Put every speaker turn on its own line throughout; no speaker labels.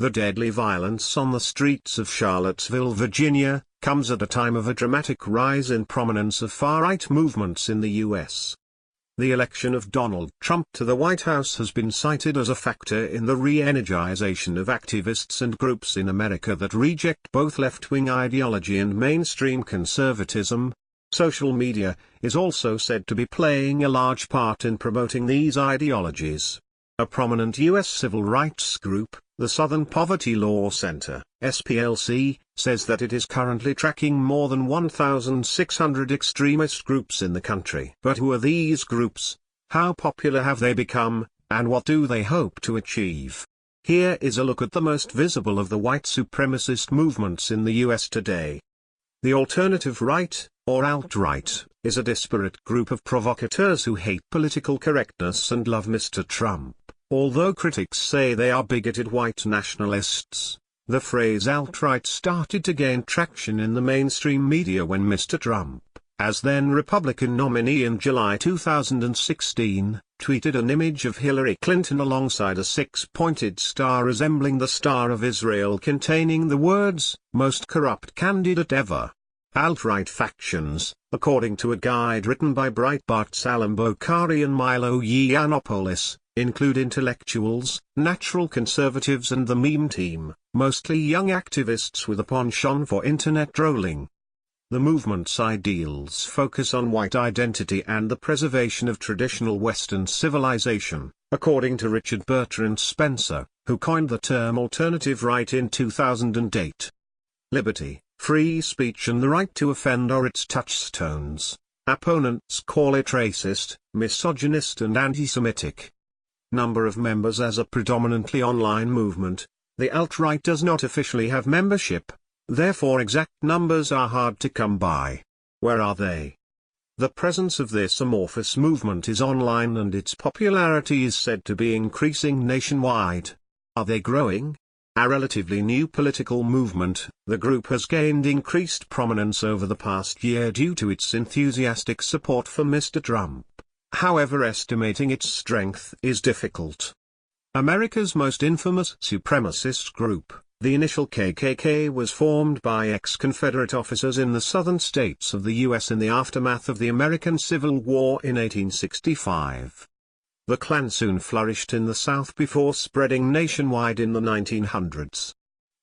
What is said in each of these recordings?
The deadly violence on the streets of Charlottesville, Virginia, comes at a time of a dramatic rise in prominence of far-right movements in the U.S. The election of Donald Trump to the White House has been cited as a factor in the re-energization of activists and groups in America that reject both left-wing ideology and mainstream conservatism. Social media is also said to be playing a large part in promoting these ideologies. A prominent U.S. civil rights group, the Southern Poverty Law Center, SPLC, says that it is currently tracking more than 1,600 extremist groups in the country. But who are these groups? How popular have they become, and what do they hope to achieve? Here is a look at the most visible of the white supremacist movements in the U.S. today. The alternative right, or alt-right, is a disparate group of provocateurs who hate political correctness and love Mr. Trump. Although critics say they are bigoted white nationalists, the phrase alt-right started to gain traction in the mainstream media when Mr. Trump, as then Republican nominee in July 2016, tweeted an image of Hillary Clinton alongside a six-pointed star resembling the Star of Israel containing the words, "Most corrupt candidate ever." Alt-right factions, according to a guide written by Breitbart's Salam Bokhari and Milo Yiannopoulos, include intellectuals, natural conservatives and the meme team, mostly young activists with a penchant for internet trolling. The movement's ideals focus on white identity and the preservation of traditional Western civilization, according to Richard Bertrand Spencer, who coined the term alternative right in 2008. Liberty, free speech and the right to offend are its touchstones. Opponents call it racist, misogynist and anti-Semitic. Number of members. As a predominantly online movement, the alt-right does not officially have membership, therefore exact numbers are hard to come by. Where are they? The presence of this amorphous movement is online and its popularity is said to be increasing nationwide. Are they growing? A relatively new political movement, the group has gained increased prominence over the past year due to its enthusiastic support for Mr. Trump. However, estimating its strength is difficult. America's most infamous supremacist group, the initial KKK, was formed by ex-Confederate officers in the southern states of the U.S. in the aftermath of the American Civil War in 1865. The Klan soon flourished in the South before spreading nationwide in the 1900s.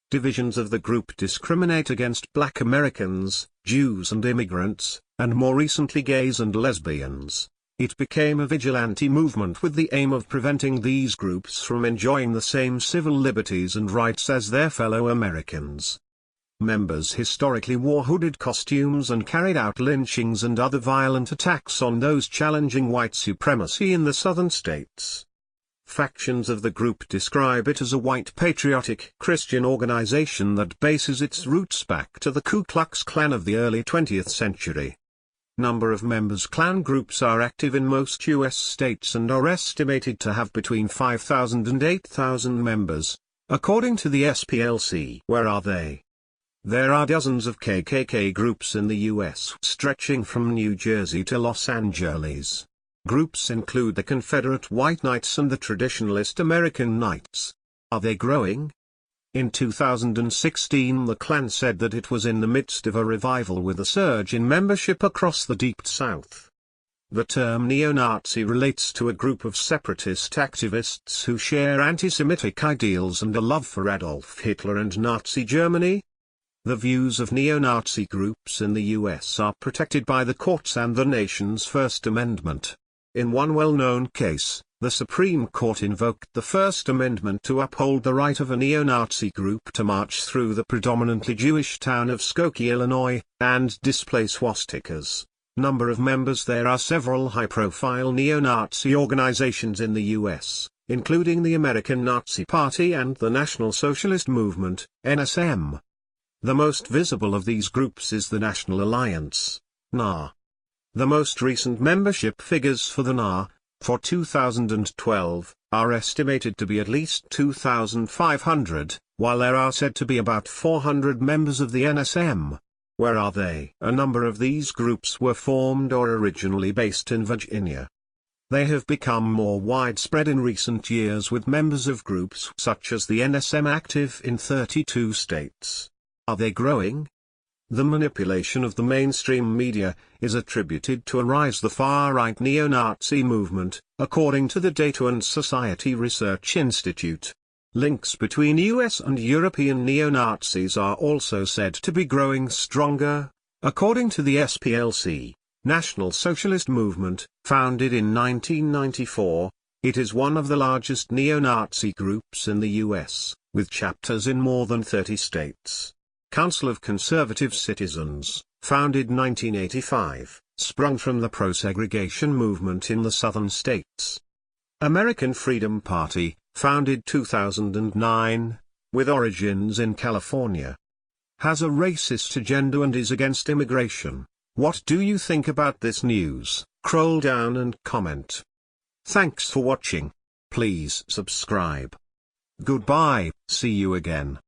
Divisions of the group discriminate against Black Americans, Jews and immigrants, and more recently gays and lesbians. It became a vigilante movement with the aim of preventing these groups from enjoying the same civil liberties and rights as their fellow Americans. Members historically wore hooded costumes and carried out lynchings and other violent attacks on those challenging white supremacy in the southern states. Factions of the group describe it as a white patriotic Christian organization that bases its roots back to the Ku Klux Klan of the early 20th century. Number of members. Klan groups are active in most U.S. states and are estimated to have between 5,000 and 8,000 members, according to the SPLC. Where are they? There are dozens of KKK groups in the U.S. stretching from New Jersey to Los Angeles. Groups include the Confederate White Knights and the Traditionalist American Knights. Are they growing? In 2016, the Klan said that it was in the midst of a revival with a surge in membership across the Deep South. The term neo-Nazi relates to a group of separatist activists who share anti-Semitic ideals and a love for Adolf Hitler and Nazi Germany. The views of neo-Nazi groups in the U.S. are protected by the courts and the nation's First Amendment. In one well-known case, the Supreme Court invoked the First Amendment to uphold the right of a neo-Nazi group to march through the predominantly Jewish town of Skokie, Illinois, and display swastikas. Number of members. There are several high-profile neo-Nazi organizations in the U.S., including the American Nazi Party and the National Socialist Movement, NSM. The most visible of these groups is the National Alliance, NA. The most recent membership figures for the NA, for 2012, are estimated to be at least 2,500, while there are said to be about 400 members of the NSM. Where are they? A number of these groups were formed or originally based in Virginia. They have become more widespread in recent years, with members of groups such as the NSM active in 32 states. Are they growing? The manipulation of the mainstream media is attributed to a rise the far-right neo-Nazi movement, according to the Data and Society Research Institute. Links between US and European neo-Nazis are also said to be growing stronger, according to the SPLC, National Socialist Movement, founded in 1994. It is one of the largest neo-Nazi groups in the US, with chapters in more than 30 states. Council of Conservative Citizens, founded 1985, sprung from the pro-segregation movement in the southern states. American Freedom Party, founded 2009, with origins in California. Has a racist agenda and is against immigration. What do you think about this news? Scroll down and comment. Thanks for watching. Please subscribe. Goodbye, see you again.